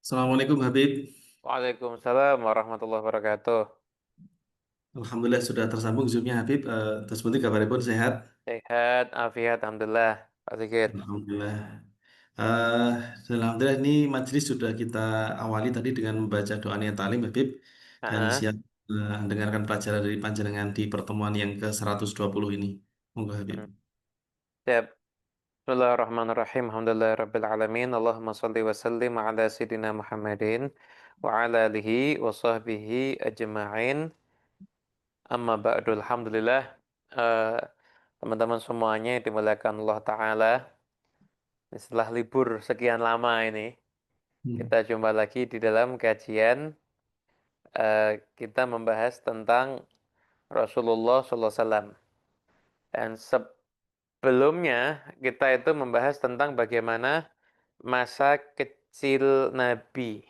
Assalamualaikum Habib. Waalaikumsalam warahmatullahi wabarakatuh. Alhamdulillah sudah tersambung Zoom-nya Habib. Terus penting kabarnya pun sehat. Sehat, afiat, alhamdulillah. Pak Sigit. Alhamdulillah. Eh, Alhamdulillah ini majelis sudah kita awali tadi dengan membaca doa niat talim Habib dan Heeh. siap mendengarkan pelajaran dari panjenengan di pertemuan yang ke-120 ini. Monggo Habib. Hmm. Siap. Bismillahirrahmanirrahim. Alhamdulillah rabbil alamin. Allahumma salli wa sallim ala sayyidina Muhammadin wa ala alihi wa sahbihi ajma'in. Amma ba'du. Alhamdulillah. Eh, Teman-teman semuanya yang dimuliakan Allah Ta'ala. Setelah libur sekian lama ini, Hmm. kita jumpa lagi di dalam kajian. Kita membahas tentang Rasulullah SAW. Dan sebelumnya kita itu membahas tentang bagaimana masa kecil Nabi.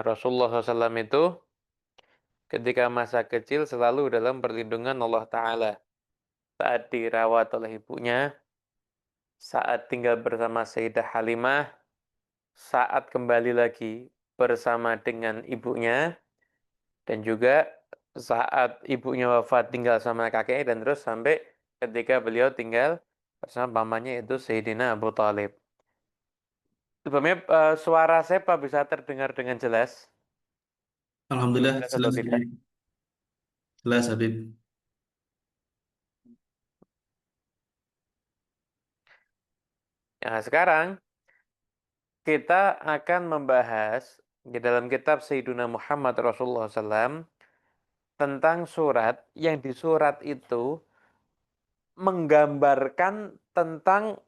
Rasulullah SAW itu ketika masa kecil selalu dalam perlindungan Allah Ta'ala. Saat dirawat oleh ibunya, saat tinggal bersama Sayyidah Halimah, saat kembali lagi bersama dengan ibunya, dan juga saat ibunya wafat tinggal sama kakeknya, dan terus sampai ketika beliau tinggal bersama pamannya itu Sayyidina Abu Talib. Sebelumnya suara saya Pak bisa terdengar dengan jelas? Alhamdulillah Jelas atau jelas tidak? Habib. Jelas Habib. Nah, sekarang kita akan membahas di dalam kitab Sayyidina Muhammad Rasulullah SAW tentang surat yang di surat itu menggambarkan tentang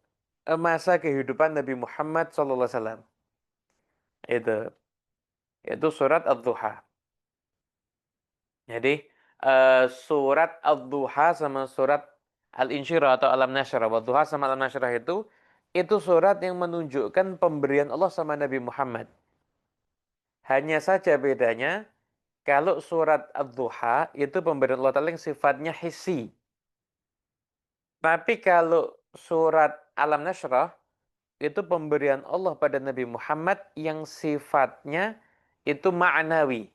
masa kehidupan Nabi Muhammad SAW. Itu, itu surat Ad-Duha. Jadi surat Ad-Duha sama surat Al-Insyirah atau Alam Nasyrah. Ad-Duha sama Alam Nasyrah itu surat yang menunjukkan pemberian Allah sama Nabi Muhammad. Hanya saja bedanya, kalau surat Ad-Duha itu pemberian Allah Ta'ala yang sifatnya hissi. Tapi kalau surat Alam Nasyrah itu pemberian Allah pada Nabi Muhammad yang sifatnya itu ma'nawi.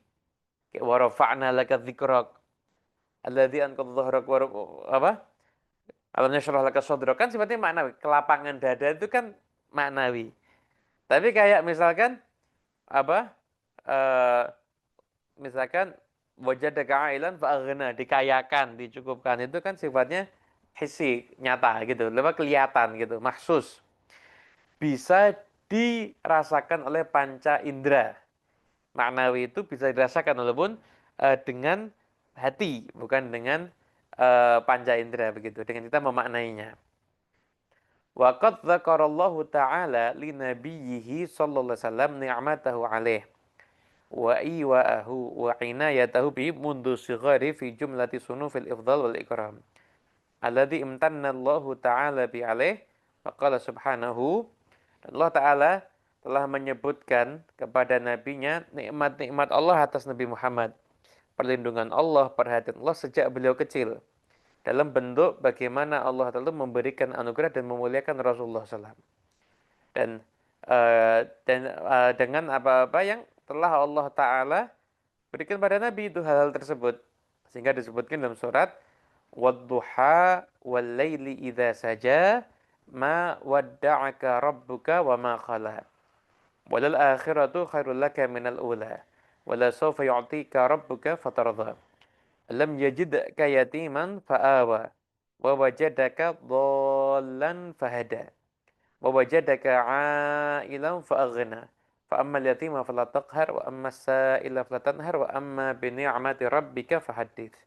Kayak wa rafa'na laka dzikrak alladzi anqadha dhahrak apa? Alam nasyrah laka sadrak kan sifatnya maknawi. Kelapangan dada itu kan maknawi. Tapi kayak misalkan apa? Eh, Misalkan wajadaka ailan fa'aghna, dikayakan, dicukupkan itu kan sifatnya hissi, nyata gitu, lebih kelihatan gitu, mahsus. Bisa dirasakan oleh panca indera. Maknawi itu bisa dirasakan walaupun dengan hati, bukan dengan panca indera begitu, dengan kita memaknainya. Waqad dzakarallahu ta'ala li nabiyhi sallallahu alaihi wasallam ni'matahu alaih wa iwa'ahu wa inayatahu bi mundu sighari fi jumlati sunufil ifdal wal ikram alladhi imtanna Allahu ta'ala bi alaih faqala subhanahu. Dan Allah Ta'ala telah menyebutkan kepada nabinya nikmat-nikmat Allah atas Nabi Muhammad, perlindungan Allah, perhatian Allah sejak beliau kecil, dalam bentuk bagaimana Allah Ta'ala memberikan anugerah dan memuliakan Rasulullah SAW. Dan dengan apa-apa yang telah Allah Ta'ala berikan pada Nabi itu hal-hal tersebut. Sehingga disebutkan dalam surat Wadduha wal laili idza saja ma wadda'aka rabbuka wa ma qala. Walal akhiratu khairul laka minal ula. Wala sawfa yu'tika rabbuka fatarda. Alam yajidka yatiman fa'awa. Wa wajadaka dhallan fahada. Wa wajadaka 'ailan fa'aghna. Fa ammal yatima fala taqhar wa amma as-sa'ila fala tanhar wa amma bi ni'mati rabbika fahaddits.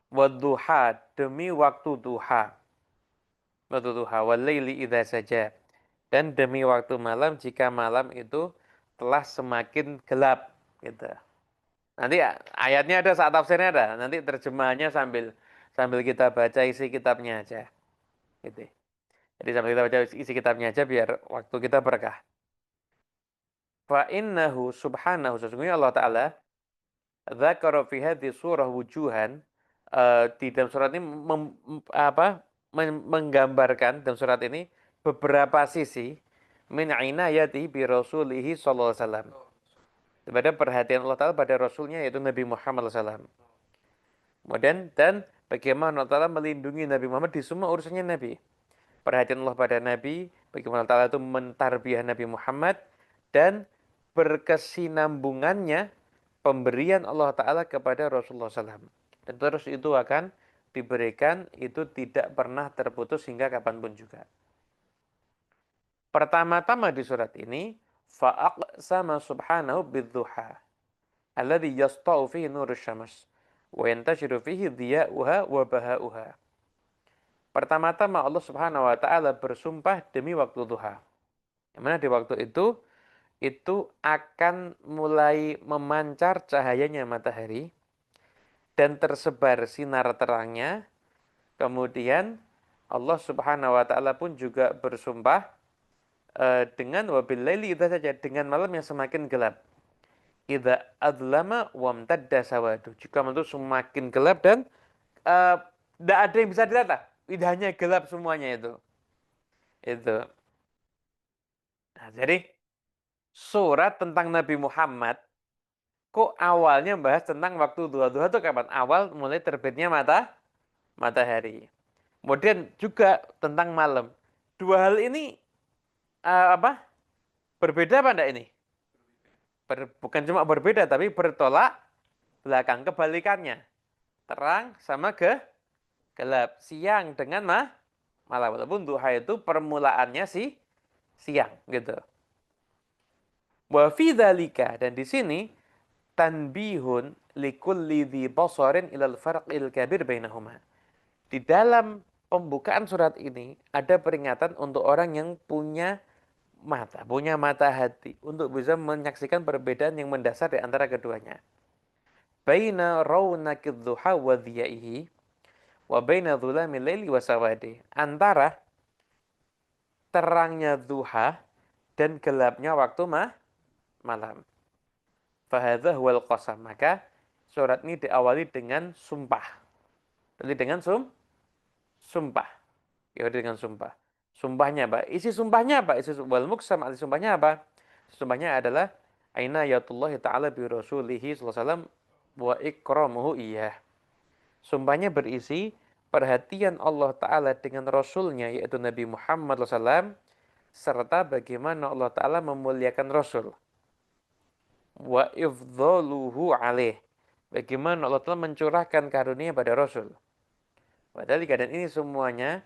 Wadduha, demi waktu duha. Waktu duha wal laili idza saja. Dan demi waktu malam jika malam itu telah semakin gelap gitu. Nanti ayatnya ada, saat tafsirnya ada. Nanti terjemahannya sambil sambil kita baca isi kitabnya aja. Gitu. Jadi sambil kita baca isi kitabnya aja biar waktu kita berkah. Fa innahu subhanahu, sesungguhnya Allah Ta'ala dzakara fi hadhihi surah wujuhan, di dalam surat ini menggambarkan dalam surat ini beberapa sisi, min inayati bi rasulihi sallallahu alaihi wasallam. Kepada perhatian Allah Ta'ala pada Rasulnya yaitu Nabi Muhammad SAW. Kemudian dan bagaimana Allah Ta'ala melindungi Nabi Muhammad di semua urusannya Nabi. Perhatian Allah pada Nabi, bagaimana Allah Ta'ala itu mentarbiyah Nabi Muhammad, dan berkesinambungannya pemberian Allah Ta'ala kepada Rasulullah SAW. Dan terus itu akan diberikan, itu tidak pernah terputus hingga kapanpun juga. Pertama-tama di surat ini, fa'aqsama subhanahu bidduha, alladhi yasta'u fihi nurus syams, wa yantashiru fihi dhiya'uha wa baha'uha. Pertama-tama Allah Subhanahu wa taala bersumpah demi waktu duha. Yang mana di waktu itu akan mulai memancar cahayanya matahari dan tersebar sinar terangnya. Kemudian Allah Subhanahu wa taala pun juga bersumpah dengan wabil laili idza saja, dengan malam yang semakin gelap. Idza adlama wamtadda sawadu. Jika malam itu semakin gelap dan tidak ada yang bisa dilihat lah. Hanya gelap semuanya itu. Itu. Nah, jadi surat tentang Nabi Muhammad kok awalnya bahas tentang waktu duha-duha itu kapan? Awal mulai terbitnya matahari. Kemudian juga tentang malam. Dua hal ini apa? Berbeda apa enggak ini? Bukan cuma berbeda tapi bertolak belakang, kebalikannya. Terang sama gelap. Siang dengan malam. Walaupun duha itu permulaannya siang gitu. Wa fi dzalika, dan di sini tanbihun likulli dzi basarin ilal farqil kabir bainahuma. Di dalam pembukaan surat ini ada peringatan untuk orang yang punya mata hati untuk bisa menyaksikan perbedaan yang mendasar di antara keduanya. Baina raunaqidz duha wa dhiyaihi wa baina dhulamil laili wa sawadi. Antara terangnya duha dan gelapnya waktu malam. Fahadha huwal qasam. Maka surat ini diawali dengan sumpah. Jadi dengan sumpah. Ya, dengan sumpah. Sumpahnya apa? Isi sumpahnya apa? Isi wal muqsam, isi sumpahnya apa? Sumpahnya adalah aina yatullah ta'ala bi rasulihi sallallahu alaihi wasallam wa ikramuhu iyah. Sumpahnya berisi perhatian Allah Ta'ala dengan Rasulnya, yaitu Nabi Muhammad SAW, serta bagaimana Allah Ta'ala memuliakan Rasul. Wa ifdhaluhu alaih. Bagaimana Allah Ta'ala mencurahkan karunia pada Rasul. Padahal keadaan ini semuanya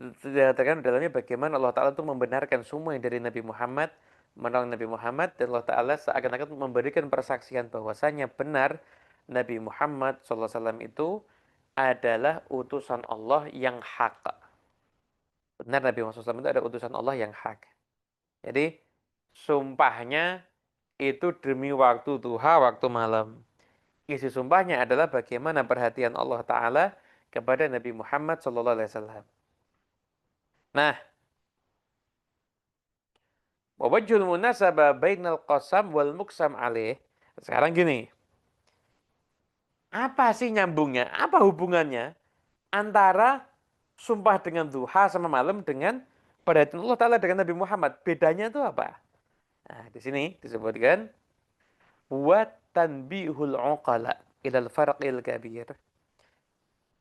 dikatakan dalamnya bagaimana Allah Ta'ala itu membenarkan semua yang dari Nabi Muhammad, menolong Nabi Muhammad, dan Allah Ta'ala seakan-akan memberikan persaksian bahwasanya benar Nabi Muhammad SAW itu adalah utusan Allah yang hak. Benar Nabi Muhammad SAW itu ada utusan Allah yang hak. Jadi sumpahnya itu demi waktu duha, waktu malam. Isi sumpahnya adalah bagaimana perhatian Allah Ta'ala kepada Nabi Muhammad SAW. Nah, wajhul munasabah bainal qasam wal muqsam alaih. Sekarang gini, apa sih nyambungnya? Apa hubungannya antara sumpah dengan duha sama malam dengan perhatian Allah Ta'ala dengan Nabi Muhammad? Bedanya itu apa? Nah, di sini disebutkan wa tanbihul uqala ilal farqil kabir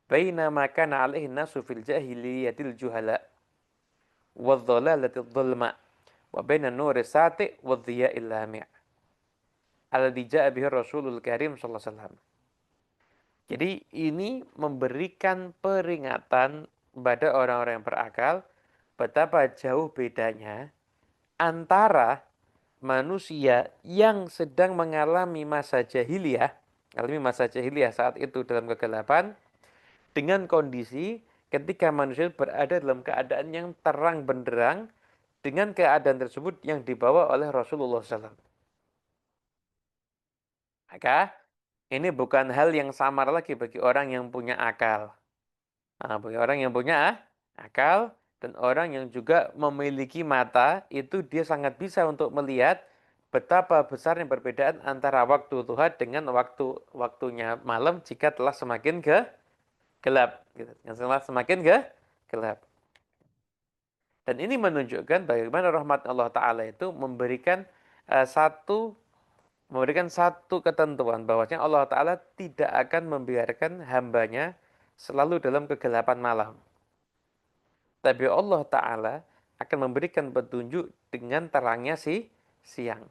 baina ma kana alaihi nasu fil jahiliyatil juhala wal dhalalatil dhulma wa baina nuri sati wa dhiya'il lami' alladhi ja'a bihi Rasulul Karim sallallahu alaihi wasallam. Jadi ini memberikan peringatan pada orang-orang yang berakal betapa jauh bedanya antara manusia yang sedang mengalami masa jahiliyah saat itu dalam kegelapan, dengan kondisi ketika manusia berada dalam keadaan yang terang benderang dengan keadaan tersebut yang dibawa oleh Rasulullah SAW. Maka ini bukan hal yang samar lagi bagi orang yang punya akal. Nah, bagi orang yang punya akal dan orang yang juga memiliki mata, itu dia sangat bisa untuk melihat betapa besarnya perbedaan antara waktu duha dengan waktunya malam jika telah semakin gelap. Gitu. Yang telah semakin gelap. Dan ini menunjukkan bagaimana rahmat Allah Ta'ala itu eh, satu memberikan satu ketentuan bahwasanya Allah Ta'ala tidak akan membiarkan hambanya selalu dalam kegelapan malam. Tapi Allah Ta'ala akan memberikan petunjuk dengan terangnya siang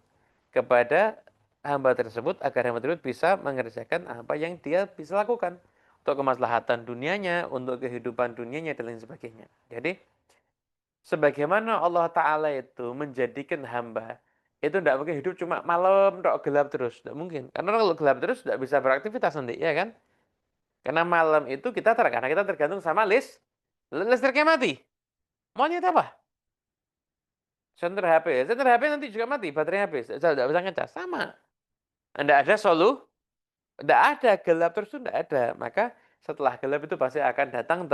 kepada hamba tersebut agar hamba tersebut bisa mengerjakan apa yang dia bisa lakukan untuk kemaslahatan dunianya, untuk kehidupan dunianya dan lain sebagainya. Jadi sebagaimana Allah Ta'ala itu menjadikan hamba itu tidak mungkin hidup cuma malam tok gelap terus, tidak mungkin. Karena kalau gelap terus tidak bisa beraktivitas nanti, ya kan? Karena malam itu kita karena kita tergantung sama listriknya mati. Mau lihat apa? Senter HP. Senter HP nanti juga mati, baterai habis. Tidak bisa ngecas. Sama. Tidak ada tidak ada gelap terus itu tidak ada. Maka setelah gelap itu pasti akan datang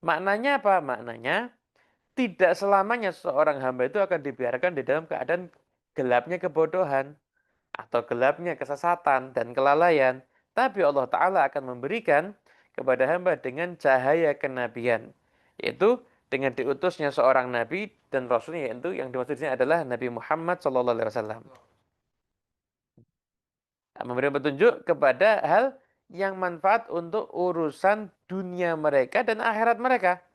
maknanya apa? Maknanya tidak selamanya seorang hamba itu akan dibiarkan di dalam keadaan gelapnya kebodohan atau gelapnya kesesatan dan kelalaian. Tapi Allah Ta'ala akan memberikan kepada hamba dengan cahaya kenabian. Yaitu dengan diutusnya seorang nabi dan rasulnya, yaitu yang dimaksud di sini adalah Nabi Muhammad SAW. Memberi petunjuk kepada hal yang manfaat untuk urusan dunia mereka dan akhirat mereka.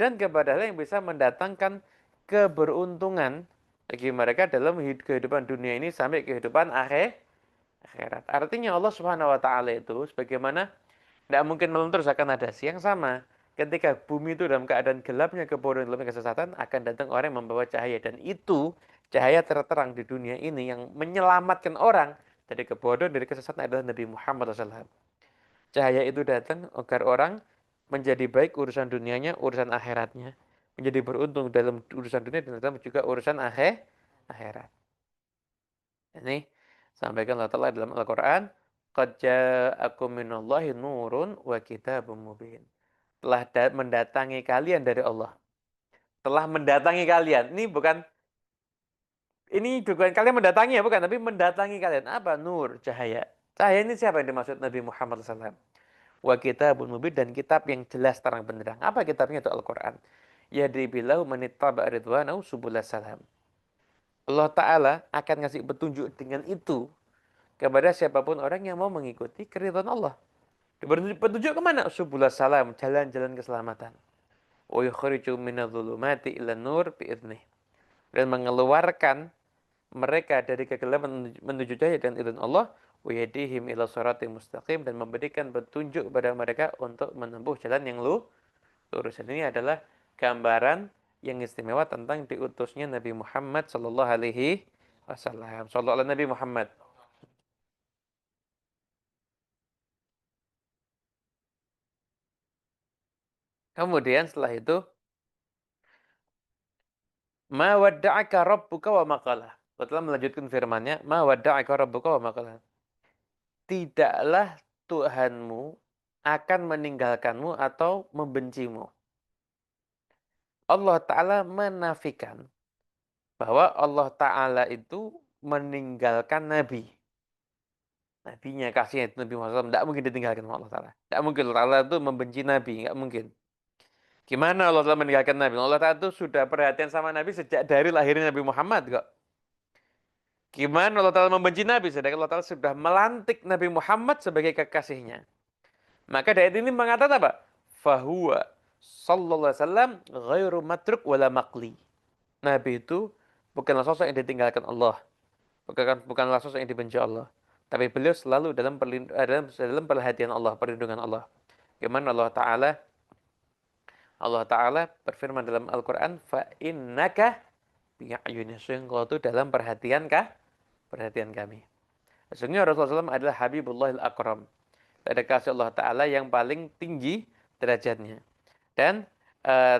Dan kepada hal yang bisa mendatangkan keberuntungan bagi mereka dalam kehidupan dunia ini sampai kehidupan akhirat. Artinya Allah Subhanahu wa taala itu sebagaimana tidak mungkin malam terus akan ada siang sama. Ketika bumi itu dalam keadaan gelapnya kebodohan, dalam kesesatan, akan datang orang yang membawa cahaya. Dan itu cahaya terterang di dunia ini yang menyelamatkan orang dari kebodohan, dari kesesatan adalah Nabi Muhammad SAW. Cahaya itu datang agar orang menjadi baik urusan dunianya, urusan akhiratnya. Menjadi beruntung dalam urusan dunia dan dalam juga urusan akhirat. Ini sampaikan Allah Ta'ala dalam Al-Quran. Qad ja'akum minallahi nurun wa kitabun mubin. Telah mendatangi kalian dari Allah. Telah mendatangi kalian. Ini bukan kalian mendatangi ya, bukan. Tapi mendatangi kalian. Apa? Nur, cahaya. Cahaya ini siapa yang dimaksud Nabi Muhammad SAW? Wa kitabun mubin, dan kitab yang jelas terang benderang. Apa kitabnya? Itu Al-Quran. Yahdi bilahu manittaba ridwanahu subulas salam. Allah Ta'ala akan ngasih petunjuk dengan itu kepada siapapun orang yang mau mengikuti keridhaan Allah. Petunjuk kemana? Subulas salam, jalan-jalan keselamatan. Wa yukhriju minadh-dhulumati ila nur bi'idnih. Dan mengeluarkan mereka dari kegelapan menuju cahaya dengan izin Allah. Wa yahdihim ila shiratim mustaqim, dan memberikan petunjuk kepada mereka untuk menempuh jalan yang lurus. Dan ini adalah gambaran yang istimewa tentang diutusnya Nabi Muhammad sallallahu alaihi wasallam. Sallallahu alaihi Nabi Muhammad. Kemudian setelah itu, ma wadda'aka rabbuka wa maqalah. Allah telah melanjutkan firman-Nya, ma wadda'aka rabbuka wa maqalah. Tidaklah Tuhanmu akan meninggalkanmu atau membencimu. Allah Ta'ala menafikan bahwa Allah Ta'ala itu meninggalkan Nabi. Nabinya, kasihnya itu Nabi Muhammad SAW, tidak mungkin ditinggalkan oleh Allah Ta'ala. Tidak mungkin Allah Ta'ala itu membenci Nabi, tidak mungkin. Gimana Allah Ta'ala meninggalkan Nabi? Allah Ta'ala itu sudah perhatian sama Nabi sejak dari lahirnya Nabi Muhammad kok. Gimana Allah Ta'ala membenci Nabi? Sedangkan Allah Ta'ala sudah melantik Nabi Muhammad sebagai kekasihnya. Maka dari ini mengatakan apa? Fahuwa sallallahu alaihi wasallam ghairu matruk wala maqli. Nabi itu bukanlah sosok yang ditinggalkan Allah. Bukanlah sosok yang dibenci Allah. Tapi beliau selalu dalam perhatian Allah, perlindungan Allah. Gimana Allah Ta'ala berfirman dalam Al-Quran, fa innaka bi'ayunina, engkau itu dalam perhatian kami. Sesungguhnya Rasulullah SAW adalah Habibullah al-Akram. Ada kasih Allah Ta'ala yang paling tinggi derajatnya. Dan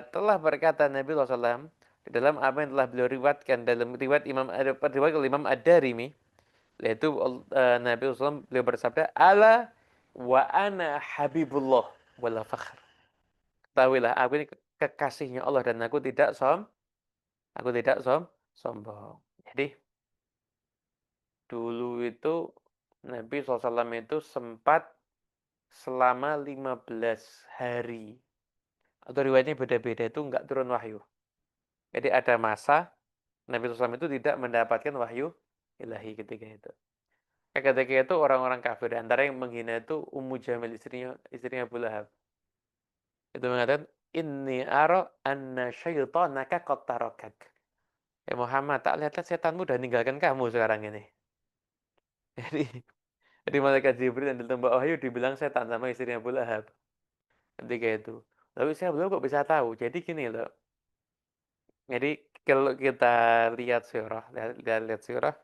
telah berkata Nabi SAW di dalam apa yang telah beliau riwayatkan dalam riwayat Imam Ad-Darimi, yaitu Nabi SAW beliau bersabda, ala wa ana Habibullah wala fakhr. Ketahuilah, aku ini kekasihnya Allah dan aku tidak sombong. Jadi dulu itu Nabi SAW itu sempat selama 15 hari, atau riwayatnya beda-beda, itu enggak turun wahyu. Jadi ada masa Nabi SAW itu tidak mendapatkan wahyu ilahi ketika itu. Ketika itu orang-orang kafir, antara yang menghina itu Ummu Jamil, istrinya Abu Lahab. Itu mengatakan, Inni ara anna syaitanaka qad tarakak. Ya Muhammad, tak lihat setanmu udah ninggalkan kamu sekarang ini. Jadi, jadi malaikat Jibril yang datang bawa wahyu dibilang setan sama istrinya Abu Lahab. Ketika itu. Tapi saya belum kok bisa tahu. Jadi gini loh. Jadi kalau kita lihat surah, lihat surah,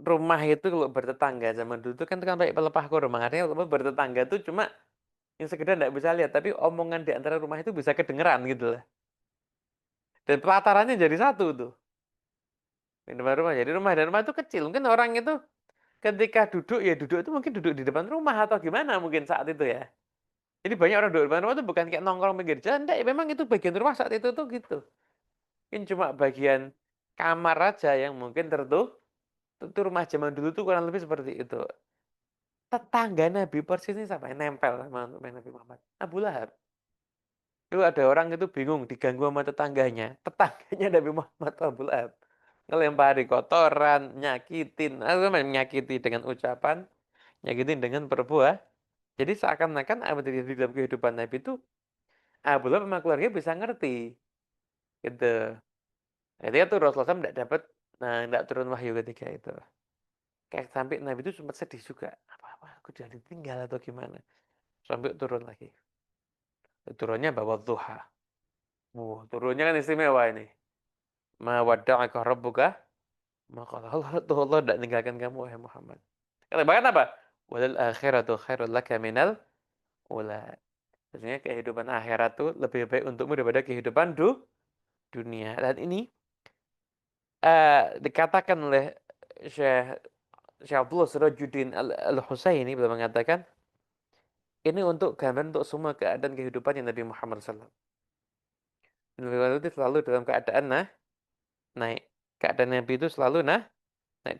rumah itu kalau bertetangga zaman dulu itu kan pakai pelepah kurma. Artinya kalau bertetangga itu cuma yang sekedar nggak bisa lihat, tapi omongan di antara rumah itu bisa kedengeran gitu lah. Dan pelatarannya jadi satu tuh. Di depan rumah. Jadi rumah dan rumah itu kecil. Mungkin orang itu ketika duduk, ya duduk itu mungkin duduk di depan rumah atau gimana mungkin saat itu ya. Jadi banyak orang duduk di depan rumah itu bukan kayak nongkrong pinggir jalan. Enggak, ya memang itu bagian rumah saat itu tuh gitu. Mungkin cuma bagian kamar aja yang mungkin tertutup. Itu rumah zaman dulu tuh kurang lebih seperti itu. Tetangga Nabi persis ini sampai nempel sama Nabi Muhammad. Abu Lahab. Itu ada orang itu bingung diganggu sama tetangganya. Tetangganya Nabi Muhammad Abu Lahab. Ngelempari kotoran, nyakitin, menyakiti dengan ucapan, nyakitin dengan perbuatan. Jadi seakan-akan apa di dalam kehidupan Nabi itu Abu Lahab sama keluarga bisa ngerti. Gitu. Jadi itu Rasulullah SAW tidak dapat, nah tidak turun wahyu ketika itu. Kayak sampai Nabi itu sempat sedih juga. Apa-apa aku jadi tinggal atau gimana. Sampai turun lagi. Turunnya bawa duha. Turunnya kan istimewa ini. Ma wadda'aka rabbuka. Maka Allah tidak meninggalkan kamu, wahai Muhammad. Kata bahkan apa? Walal akhiratu khairul laka minal ula. Maksudnya kehidupan akhirat itu lebih baik untukmu daripada kehidupan dunia. Dan ini dikatakan oleh Syekh Syekh Abdullah Sirajuddin Al-Husaini beliau mengatakan ini untuk gambaran untuk semua keadaan kehidupan yang Nabi Muhammad SAW. Nabi itu selalu dalam keadaan naik. Keadaan Nabi itu selalu naik.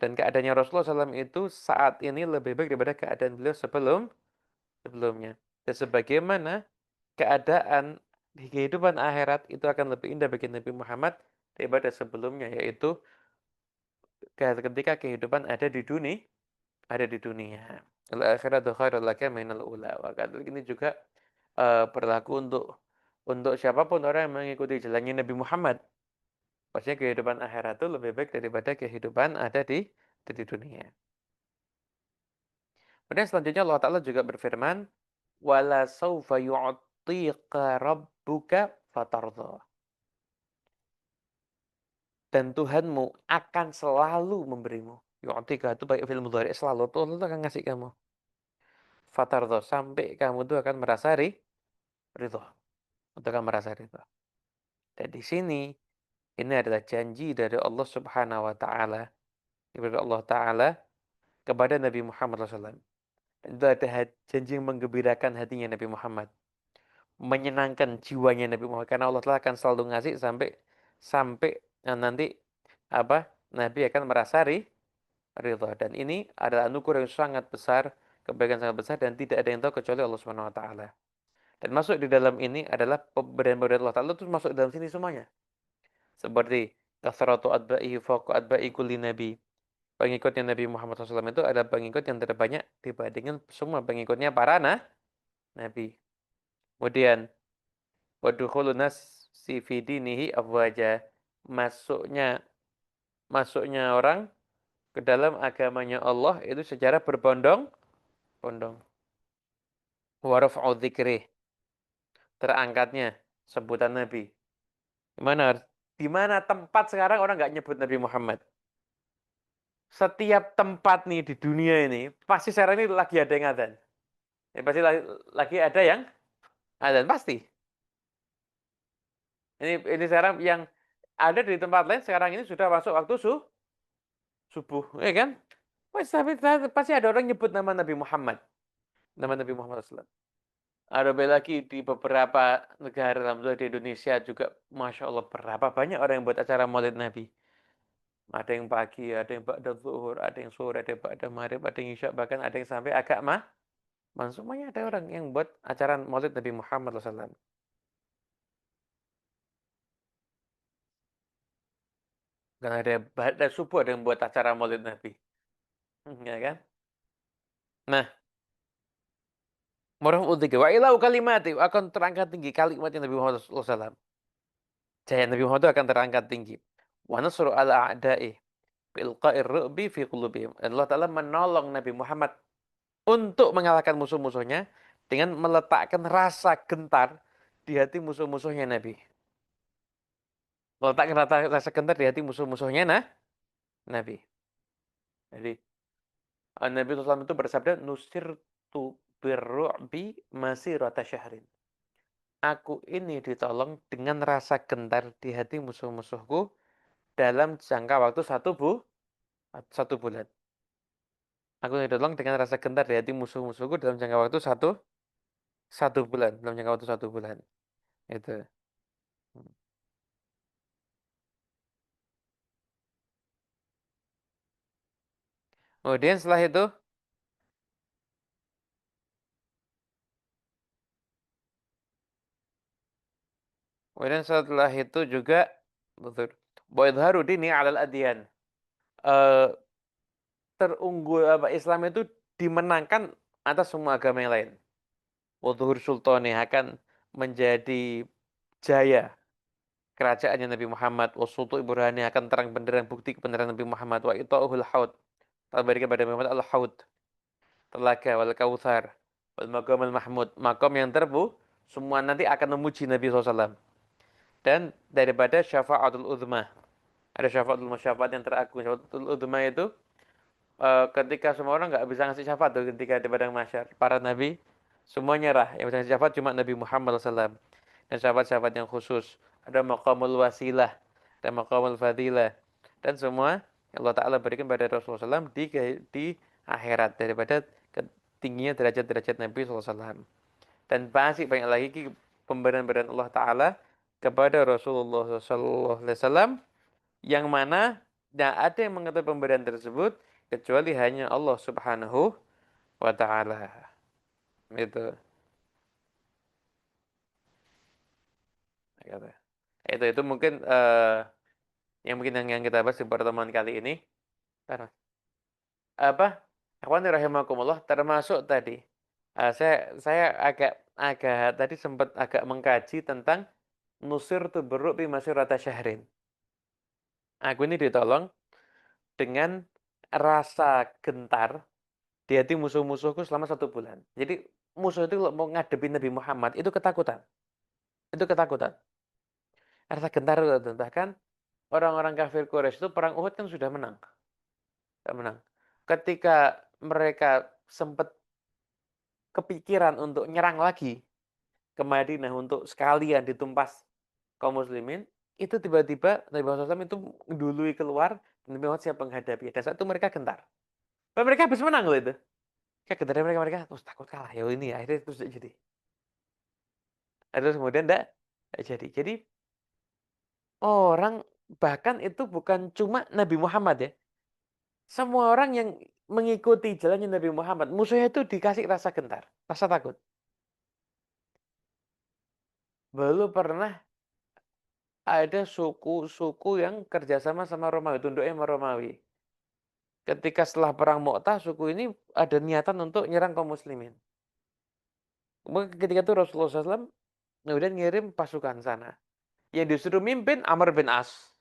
Dan keadaannya Rasulullah SAW itu saat ini lebih baik daripada keadaan beliau sebelumnya. Dan sebagaimana keadaan di kehidupan akhirat itu akan lebih indah bagi Nabi Muhammad daripada sebelumnya, yaitu ketika kehidupan ada di dunia. Al-akhiratu khairul laka minal ula. Ini juga berlaku untuk siapapun orang yang mengikuti jalannya Nabi Muhammad. Pastinya kehidupan akhirat itu lebih baik daripada kehidupan ada di dunia. Kemudian selanjutnya Allah Ta'ala juga berfirman, "Wala sawfa yu'tika rabbuka fatardha." Dan Tuhanmu akan selalu memberimu. Yu'tika itu baik film mudhari selalu. Tuhan itu akan ngasih kamu. Fatardha. Sampai kamu itu akan merasa ridho. Untuk akan merasa ridho. Dan di sini, ini adalah janji dari Allah Subhanahu wa Ta'ala. Dari Allah Ta'ala kepada Nabi Muhammad SAW. Dan itu ada janji yang menggembirakan hatinya Nabi Muhammad. Menyenangkan jiwanya Nabi Muhammad. Karena Allah Ta'ala akan selalu ngasih sampai nanti Nabi akan merasa ridho. Dan ini adalah anugerah yang sangat besar, kebaikan sangat besar, dan tidak ada yang tahu kecuali Allah Subhanahu wa Ta'ala. Dan masuk di dalam ini adalah pemberian-pemberian Allah Ta'ala itu masuk di dalam sini semuanya. Seperti kasratu adba'ihi fawqa adba'i kulli nabi. Pengikutnya Nabi Muhammad SAW itu ada pengikut yang terbanyak dibandingkan semua pengikutnya para nabi. Kemudian wadukhulun nasi fi dinihi afwaja. Masuknya orang ke dalam agamanya Allah itu secara berbondong-bondong. Wa raf'u dzikrih. Terangkatnya sebutan Nabi. Di mana tempat sekarang orang nggak nyebut Nabi Muhammad? Setiap tempat nih di dunia ini, pasti sekarang ini lagi ada yang adzan. Ya, pasti lagi ada yang adzan, pasti. Ini sekarang yang ada di tempat lain sekarang ini sudah masuk waktu subuh, ya kan? Pasti ada orang nyebut nama Nabi Muhammad. Nama Nabi Muhammad SAW. Ada lagi di beberapa negara, alhamdulillah di Indonesia juga, Masya Allah, berapa banyak orang yang buat acara maulid Nabi. Ada yang pagi, ada yang ba'da zuhur, ada yang sore, ada yang ba'da maghrib, ada yang isya, bahkan ada yang sampai agak semuanya ada orang yang buat acara maulid Nabi Muhammad SAW. Karena ada subuh ada yang buat acara Maulid Nabi. Ya kan? Nah, marfu'u dzikr wa ilau kalimati akan terangkat tinggi kalimatnya Nabi Muhammad SAW. Jaya Nabi Muhammad itu akan terangkat tinggi. Wa nasru ala a'da'i bilqa'ir ru'bi fi qulubihim. Allah Ta'ala menolong Nabi Muhammad untuk mengalahkan musuh-musuhnya dengan meletakkan rasa gentar di hati musuh-musuhnya Nabi. Meletakkan rasa gentar di hati musuh-musuhnya Nabi. Jadi Nabi SAW itu bersabda, nusirtu birru'bi masirata syahrin. Aku ini ditolong dengan rasa gentar di hati musuh-musuhku dalam jangka waktu satu bulan. Aku ini ditolong dengan rasa gentar di hati musuh-musuhku dalam jangka waktu satu bulan. Dalam jangka waktu satu bulan. Itu. Kemudian setelah itu, juga betul. Wa idharu dini 'alal adyan. Eh Islam itu dimenangkan atas semua agama yang lain. Wa dhuhur sultani akan menjadi jaya kerajaannya Nabi Muhammad. Wa sultu ibrani akan terang benderang bukti kebenaran Nabi Muhammad. Wa ita'uhul haud. Tabari kepada Muhammad al-haud. Telaga wal kautsar wal maqam al-mahmud. Makam yang terbu semua nanti akan memuji Nabi SAW. Dan daripada syafa'atul uzma. Ada syafaat yang teragung. Syafa'atul uzma itu ketika semua orang nggak bisa ngasih syafaat tuh ketika di padang mahsyar. Para nabi semua nyerah. Yang bisa ngasih syafaat cuma Nabi Muhammad SAW. Dan syafaat-syafaat yang khusus. Ada maqamul wasilah. Ada maqamul fadilah. Dan semua yang Allah Ta'ala berikan pada Rasulullah SAW di akhirat. Daripada tingginya derajat-derajat Nabi SAW. Dan masih banyak lagi pemberian-pemberian Allah Ta'ala kepada Rasulullah SAW yang mana tidak ada yang mengetahui pemberian tersebut kecuali hanya Allah Subhanahu wa Ta'ala. Itu. Itu mungkin yang kita bahas di pertemuan kali ini. Apa? Akhwani rahimakumullah termasuk tadi. Saya agak tadi sempat agak mengkaji tentang nusir tuberuk bi masyurata syahrin. Aku ini ditolong dengan rasa gentar di hati musuh-musuhku selama satu bulan. Jadi musuh itu kalau mau ngadepin Nabi Muhammad itu ketakutan. Itu ketakutan. Rasa gentar itu bahkan orang-orang kafir Quraisy itu perang Uhud kan sudah menang. Sudah menang. Ketika mereka sempat kepikiran untuk nyerang lagi ke Madinah untuk sekalian ditumpas kaum muslimin, itu tiba-tiba Nabi Muhammad SAW itu dului keluar dan Nabi Muhammad siap menghadapi. Dan saat itu mereka gentar. Dan mereka habis menang loh itu. Kayak gentarnya mereka terus takut kalah. Ya ini akhirnya terus jadi. Terus kemudian enggak jadi. Jadi orang bahkan itu bukan cuma Nabi Muhammad ya. Semua orang yang mengikuti jalannya Nabi Muhammad, musuhnya itu dikasih rasa gentar, rasa takut. Belum pernah ada suku-suku yang kerjasama sama Romawi, tunduknya sama Romawi. Ketika setelah perang Mu'tah, suku ini ada niatan untuk nyerang kaum muslimin. Kemudian ketika itu Rasulullah SAW kemudian ngirim pasukan sana. Yang disuruh mimpin Amr bin As.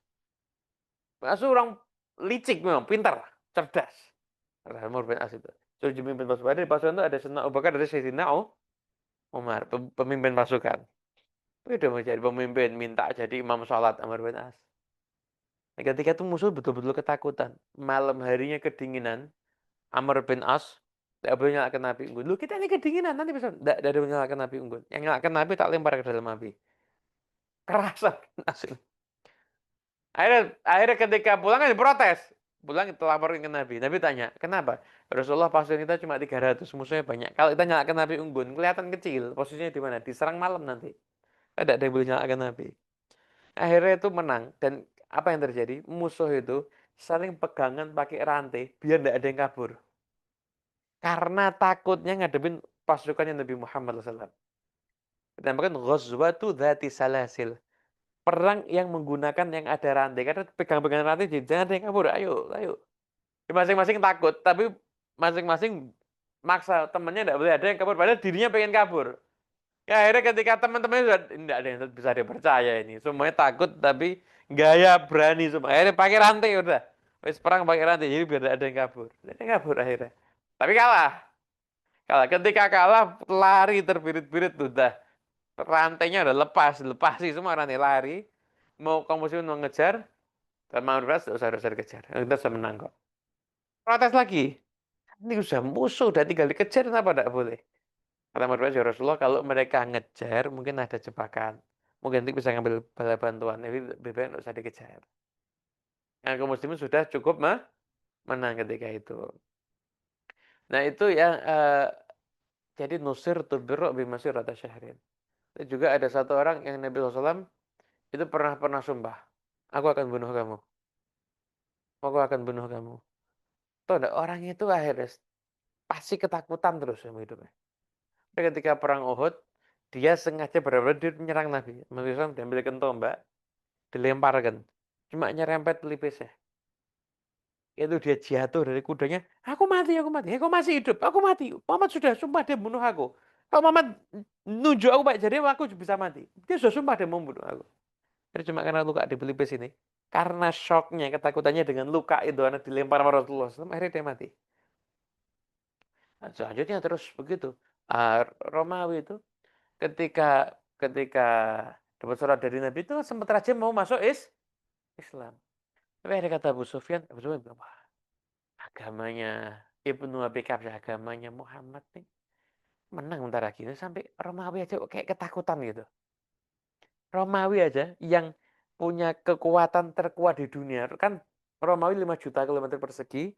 As orang licik memang, pintar, cerdas. Amr bin As itu. Suruh mimpin pasukan. Di pasukan itu ada Sayyidina Abu Bakar, ada Sayyidina Umar, pemimpin pasukan. Udah mau jadi pemimpin, minta jadi imam sholat Amr bin As. Nah, ketika itu musuh betul-betul ketakutan. Malam harinya kedinginan, Amr bin As tidak boleh nyalakan api unggun. Lu kita ini kedinginan, nanti bisa. Tidak ada yang nyalakan api unggun. Yang nyalakan api tak lempar ke dalam api. Kerasa. Akhirnya ketika pulang kan protes. Pulang kita laporin ke Nabi. Nabi tanya, kenapa? Rasulullah pasukan kita cuma 300, musuhnya banyak. Kalau kita nyalakan api unggun, kelihatan kecil. Posisinya di mana? Diserang malam nanti. Tidak ada yang boleh nyalakan api. Akhirnya itu menang. Dan apa yang terjadi? Musuh itu saling pegangan pakai rantai biar tidak ada yang kabur. Karena takutnya ngadepin pasukannya Nabi Muhammad SAW. Dinamakan Ghazwatu Dzati Salasil. perang yang menggunakan yang ada rantai. Karena pegang-pegang rantai, jangan ada yang kabur. Ayo, ayo. Masing-masing takut, tapi masing-masing maksa temennya tidak boleh ada yang kabur. Padahal dirinya pengen kabur. Ya akhirnya ketika teman-temannya sudah tidak ada yang bisa dipercaya ini. Semuanya takut tapi gaya berani semua. Akhirnya pakai rantai udah. Wes perang pakai rantai jadi biar tidak ada yang kabur. Tidak ada yang kabur akhirnya. Tapi kalah. Kalah. Ketika kalah lari terbirit-birit udah. Rantainya udah lepas, lepas sih semua rantai lari. Mau kaum muslimin mau ngejar, dan mau beras usah dikejar. Kita sudah menang kok. Protes lagi. Ini udah musuh, udah tinggal dikejar, kenapa tidak boleh? Kata Muhammad ya Rasulullah, kalau mereka ngejar, mungkin ada jebakan. Mungkin nanti bisa ngambil bala bantuan. Jadi lebih baik nggak usah dikejar. Yang kaum muslimin sudah cukup menang ketika itu. Nah itu yang jadi nusir tubirro bimasir rata syahrin. Dan juga ada satu orang yang Nabi SAW itu pernah sumpah. Aku akan bunuh kamu. Aku akan bunuh kamu. Tuh ada orang itu akhirnya pasti ketakutan terus sama hidupnya. Dan ketika perang Uhud, dia sengaja benar-benar dia menyerang Nabi. Nabi SAW diambilkan tombak, dilemparkan. Cuma nyerempet pelipisnya. Itu dia jatuh dari kudanya. Aku mati, aku mati. Kau masih hidup, aku mati. Muhammad sudah sumpah dia bunuh aku. Kalau Muhammad nunjuk aku Pak, jadi aku bisa mati. Dia sudah sumpah dia mau bunuh aku. Jadi cuma karena luka di pelipis ini. Karena shocknya, ketakutannya dengan luka itu, anak dilempar sama Rasulullah SAW, akhirnya dia mati. Nah, selanjutnya terus begitu. Romawi itu ketika ketika dapat surat dari Nabi itu sempat raja mau masuk Islam. Tapi ada kata Abu Sufyan bilang, wah, agamanya Ibnu Abi Kabsyah, agamanya Muhammad nih menang bentar lagi. Sampai Romawi aja kayak ketakutan gitu. Romawi aja yang punya kekuatan terkuat di dunia. Kan Romawi 5 juta kilometer persegi,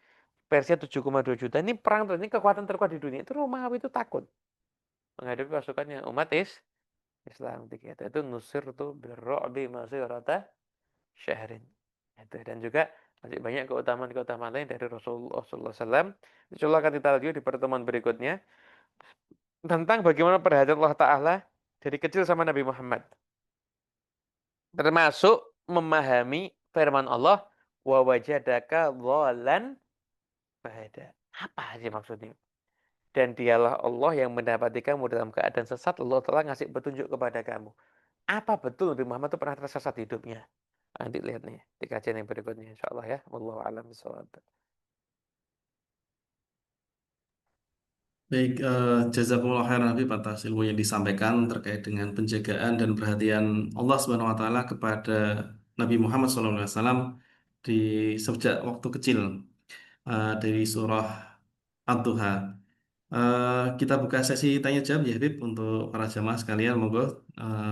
Persia 7,2 juta. Ini perang terus, ini kekuatan terkuat di dunia. Itu Romawi itu takut menghadapi pasukannya umat Islam ketika itu nusir tuh birro'bi masirata syahrin. Itu dan juga masih banyak keutamaan-keutamaan lain dari Rasulullah SAW. Insyaallah akan kita lanjut di pertemuan berikutnya tentang bagaimana perhatian Allah Ta'ala dari kecil sama Nabi Muhammad. Termasuk memahami firman Allah, wa wajadaka dhalan fahada. Apa sih maksudnya? Dan dialah Allah yang mendapati kamu dalam keadaan sesat, Allah telah ngasih petunjuk kepada kamu. Apa betul Nabi Muhammad itu pernah tersesat hidupnya? Nanti lihat nih di kajian yang berikutnya insyaallah ya. Wallahu a'lam bishawab. Baik, jazakumullah khairan Habib atas ilmu yang disampaikan terkait dengan penjagaan dan perhatian Allah Subhanahu wa taala kepada Nabi Muhammad SAW di sejak waktu kecil, dari surah Ad-Duha. Kita buka sesi tanya jawab ya Habib untuk para jamaah sekalian. Monggo,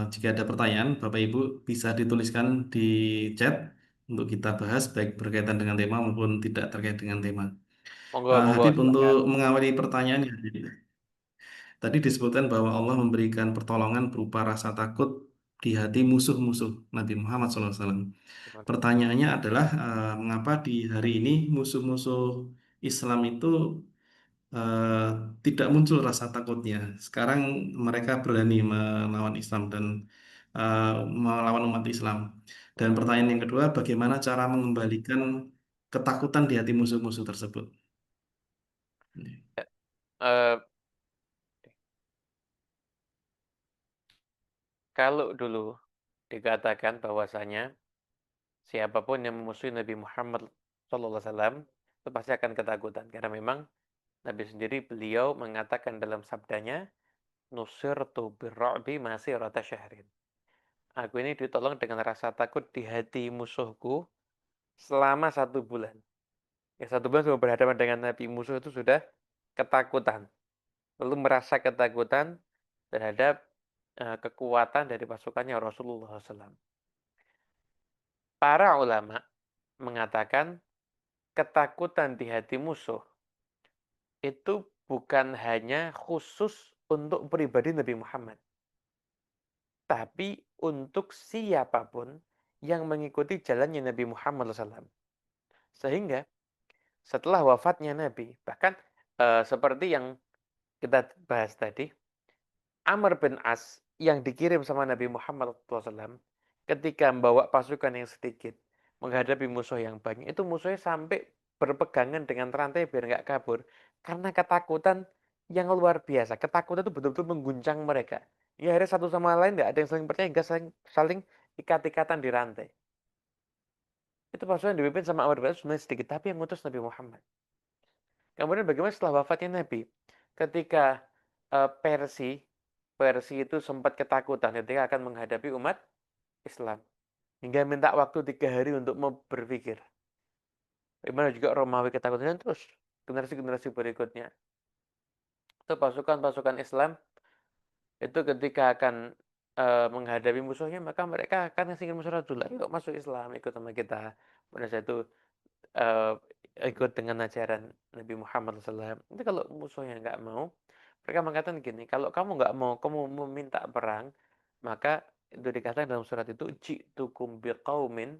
jika ada pertanyaan Bapak Ibu bisa dituliskan di chat untuk kita bahas baik berkaitan dengan tema maupun tidak terkait dengan tema. Monggo, monggo Habib, untuk silakan. mengawali pertanyaannya, tadi disebutkan bahwa Allah memberikan pertolongan berupa rasa takut di hati musuh-musuh Nabi Muhammad SAW. Pertanyaannya adalah, mengapa di hari ini musuh-musuh Islam itu eh, tidak muncul rasa takutnya? Sekarang mereka berani melawan Islam dan eh, melawan umat Islam. Dan pertanyaan yang kedua, bagaimana cara mengembalikan ketakutan di hati musuh-musuh tersebut? Eh, kalau dulu dikatakan bahwasanya siapapun yang memusuhi Nabi Muhammad SAW itu pasti akan ketakutan karena memang Nabi sendiri beliau mengatakan dalam sabdanya nusirtu birra'bi masirata syahrin. Aku ini ditolong dengan rasa takut di hati musuhku selama 1 bulan. Ya 1 bulan sebelum berhadapan dengan Nabi musuh itu sudah ketakutan. Lalu merasa ketakutan terhadap kekuatan dari pasukannya Rasulullah SAW. Para ulama mengatakan ketakutan di hati musuh itu bukan hanya khusus untuk pribadi Nabi Muhammad, tapi untuk siapapun yang mengikuti jalannya Nabi Muhammad SAW. Sehingga setelah wafatnya Nabi, bahkan seperti yang kita bahas tadi, Amr bin As yang dikirim sama Nabi Muhammad SAW, ketika membawa pasukan yang sedikit menghadapi musuh yang banyak, itu musuhnya sampai berpegangan dengan rantai biar nggak kabur karena ketakutan yang luar biasa. Ketakutan itu betul-betul mengguncang mereka. Ya akhirnya satu sama lain nggak ada yang saling percaya hingga saling ikat-ikatan di rantai. Itu pasukan dipimpin sama Amr bin As sebenarnya sedikit, tapi yang ngutus Nabi Muhammad. Kemudian bagaimana setelah wafatnya Nabi? Ketika Persia Persia itu sempat ketakutan ketika akan menghadapi umat Islam. Hingga minta waktu 3 hari untuk mau berpikir. Bagaimana juga Romawi ketakutan terus generasi-generasi berikutnya. Itu pasukan-pasukan Islam itu ketika akan menghadapi musuhnya maka mereka akan ngasih musuh dulu, yuk masuk Islam, ikut sama kita. Pada saat itu eh, ikut dengan ajaran Nabi Muhammad SAW. Itu kalau musuhnya nggak mau, mereka mengatakan gini, kalau kamu nggak mau, kamu meminta perang, maka itu dikatakan dalam surat itu, ji'tukum biqaumin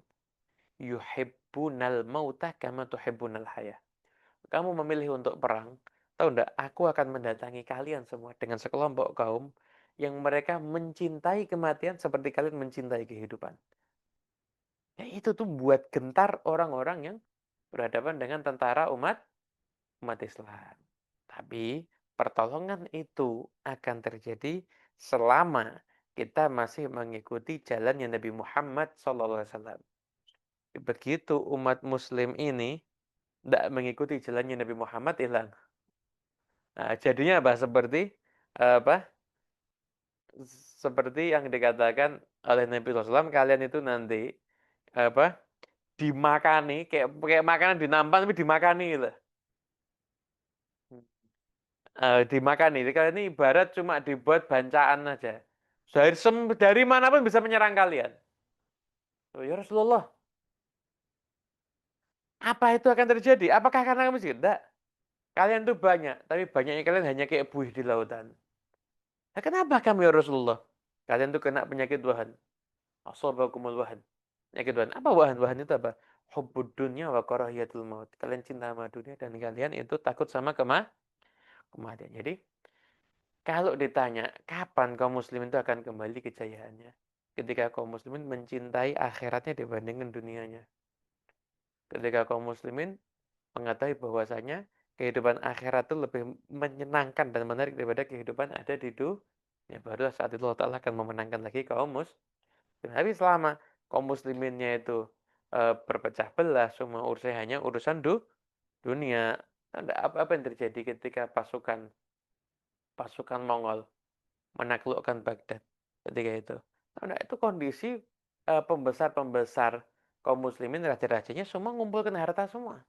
yuhibbunal mauta kama tuhibbunal hayah. Kamu memilih untuk perang, tahu enggak, aku akan mendatangi kalian semua dengan sekelompok kaum yang mereka mencintai kematian seperti kalian mencintai kehidupan. Ya itu tuh buat gentar orang-orang yang berhadapan dengan tentara umat Islam. Tapi pertolongan itu akan terjadi selama kita masih mengikuti jalannya Nabi Muhammad SAW. Begitu umat Muslim ini tidak mengikuti jalannya Nabi Muhammad, hilang. Nah, jadinya apa? Apa? Seperti yang dikatakan oleh Nabi SAW, kalian itu nanti apa? Dimakani kayak kayak makanan dinampan tapi dimakani gitu. Dimakani. Jadi kalian ini ibarat cuma dibuat bancaan aja. Dari manapun bisa menyerang kalian. Oh, ya Rasulullah, apa itu akan terjadi? Apakah karena kami miskin? Tidak. Kalian tuh banyak, tapi banyaknya kalian hanya kayak buih di lautan. Nah, kenapa kami ya Rasulullah? Kalian tuh kena penyakit wahan. Asabakumul wahan. Penyakit wahan. Apa wahan? Wahan itu apa? Hubbud dunya wa karahiyatul maut. Kalian cinta sama dunia dan kalian itu takut sama kematian. Jadi, kalau ditanya kapan kaum muslimin itu akan kembali kejayaannya? Ketika kaum muslimin mencintai akhiratnya dibandingkan dunianya. Ketika kaum muslimin mengetahui bahwasanya kehidupan akhirat itu lebih menyenangkan dan menarik daripada kehidupan ada di dunia. Baru saat itu Allah Ta'ala akan memenangkan lagi kaum muslim. Tapi selama kaum musliminnya itu berpecah belah, semua urusannya hanya urusan dunia. Apa yang terjadi ketika pasukan pasukan Mongol menaklukkan Baghdad ketika itu? Nah, itu kondisi pembesar-pembesar kaum muslimin, raja-rajanya semua ngumpulkan harta semua.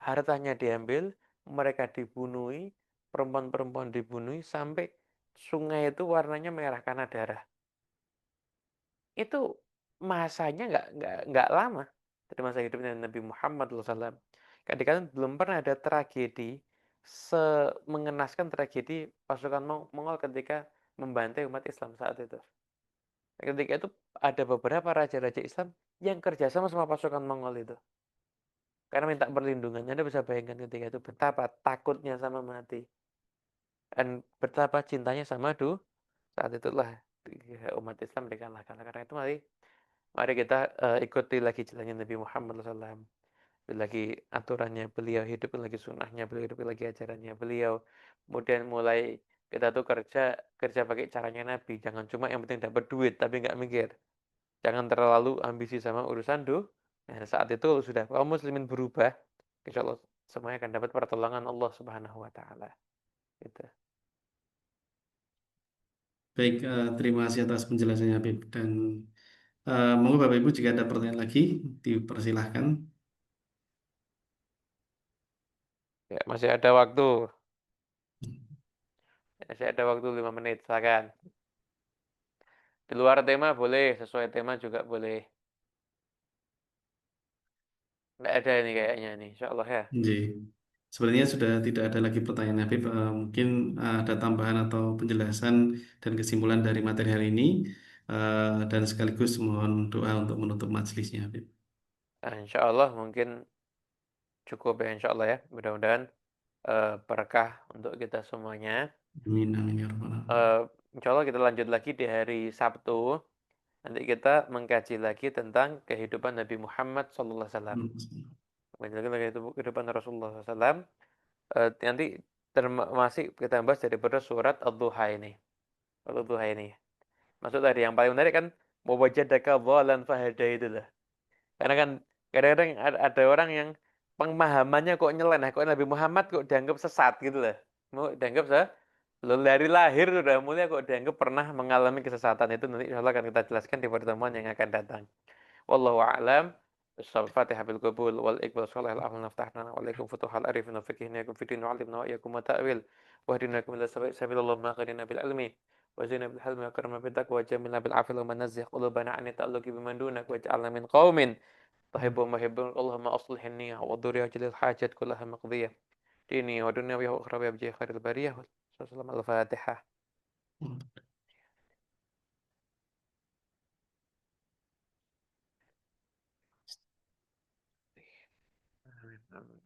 Hartanya diambil, mereka dibunuhi, perempuan-perempuan dibunuhi, sampai sungai itu warnanya merah karena darah. Itu masanya nggak lama dari masa hidupnya Nabi Muhammad SAW. Kadang-kadang belum pernah ada tragedi mengenaskan tragedi pasukan Mongol ketika membantai umat Islam saat itu. Ketika itu ada beberapa raja-raja Islam yang kerjasama sama pasukan Mongol itu. Karena minta perlindungan. Anda bisa bayangkan ketika itu betapa takutnya sama mati. Dan betapa cintanya sama saat itulah umat Islam dikalahkan. Karena itu mari kita ikuti lagi jalannya Nabi Muhammad SAW. Lagi aturannya beliau, hidup lagi sunnahnya beliau, hidup lagi ajarannya beliau. Kemudian mulai kita tuh kerja kerja pakai caranya Nabi. Jangan cuma yang penting dapat duit tapi nggak mikir. Jangan terlalu ambisi sama urusan Nah, saat itu kalau sudah kaum muslimin berubah, insya Allah semuanya akan dapat pertolongan Allah Subhanahu wa taala. Gitu. Baik, terima kasih atas penjelasannya, Habib. Dan monggo Bapak Ibu jika ada pertanyaan lagi, dipersilahkan. Ya, masih ada waktu. Masih ada waktu 5 menit, silakan. Di luar tema boleh, sesuai tema juga boleh. Nggak ada ini kayaknya nih, insya Allah ya. Jadi, sebenarnya sudah tidak ada lagi pertanyaan, Habib. Mungkin ada tambahan atau penjelasan dan kesimpulan dari materi hari ini, dan sekaligus mohon doa untuk menutup majelisnya, Habib. Nah, insya Allah mungkin cukup ya, insya Allah ya. Mudah-mudahan berkah untuk kita semuanya. Amin, amin, ya rabbal alamin. Eh, insya Allah kita lanjut lagi di hari Sabtu. Nanti kita mengkaji lagi tentang kehidupan Nabi Muhammad SAW. Mengkaji lagi tentang kehidupan Rasulullah SAW. Nanti termasuk kita bahas daripada surat Ad-Duha ini. Ad-Duha ini. Maksud tadi yang paling menarik kan wajadaka dhalan fahada itu lah. Karena kan kadang-kadang ada orang yang pemahamannya kok nyeleneh, kok Nabi Muhammad kok dianggap sesat gitu lah. Mau dianggap dari lahir sudah mulia kok dianggap pernah mengalami kesesatan itu nanti insya Allah akan kita jelaskan di pertemuan yang akan datang. Wallahu a'lam. Al-Fatihah bil qabul wal iqbal shalih al-amal naftahna wa alaikum futuhal arifin wa fiqhina yakum fitin wa alimna wa iyakum wa ta'wil wa hadina kum ila sabilullah ma qadina bil ilmi wa zina bil hilmi wa karma bil taqwa wa jamilna bil afil wa manazzih qulubana an ta'alluqi biman dunak wa ja'alna min qaumin tuhibbun muhibbun Allahumma aslih niyyah wa dhurriyyah jalil hajat kullaha maqdiyah dini wa dunya wa ukhra bi abjih khairil bariyah. Al-Fatihah. Amin. Amin.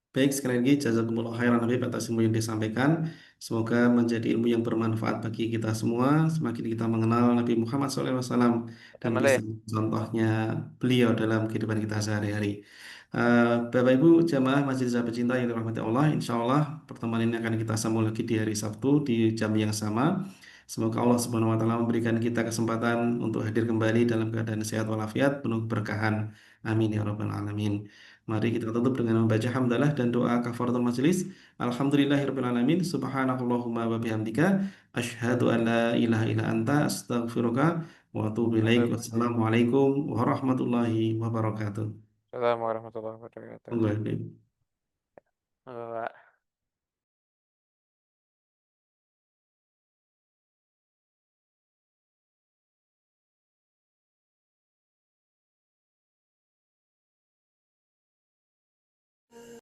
Baik, sekali lagi jazakumullah khairan Habib atas ilmu yang disampaikan. Semoga menjadi ilmu yang bermanfaat bagi kita semua. Semakin kita mengenal Nabi Muhammad SAW dan Sama bisa deh. contohnya beliau dalam kehidupan kita sehari-hari. Bapak Ibu jamaah Masjid Sahabat Cinta yang dirahmati Allah, insya Allah pertemuan ini akan kita sambung lagi di hari Sabtu di jam yang sama. Semoga Allah Subhanahu Wa Taala memberikan kita kesempatan untuk hadir kembali dalam keadaan sehat walafiat, penuh keberkahan. Amin ya rabbal alamin. Mari kita tutup dengan membaca hamdalah dan doa kafaratul majelis. Alhamdulillahirabbil alamin. Subhanakallahumma wa bihamdika asyhadu an la ilaha illa anta astaghfiruka wa atubu ilaik. Wassalamualaikum warahmatullahi wabarakatuh. Assalamualaikum warahmatullahi wabarakatuh. Monggo, Habib. Pak.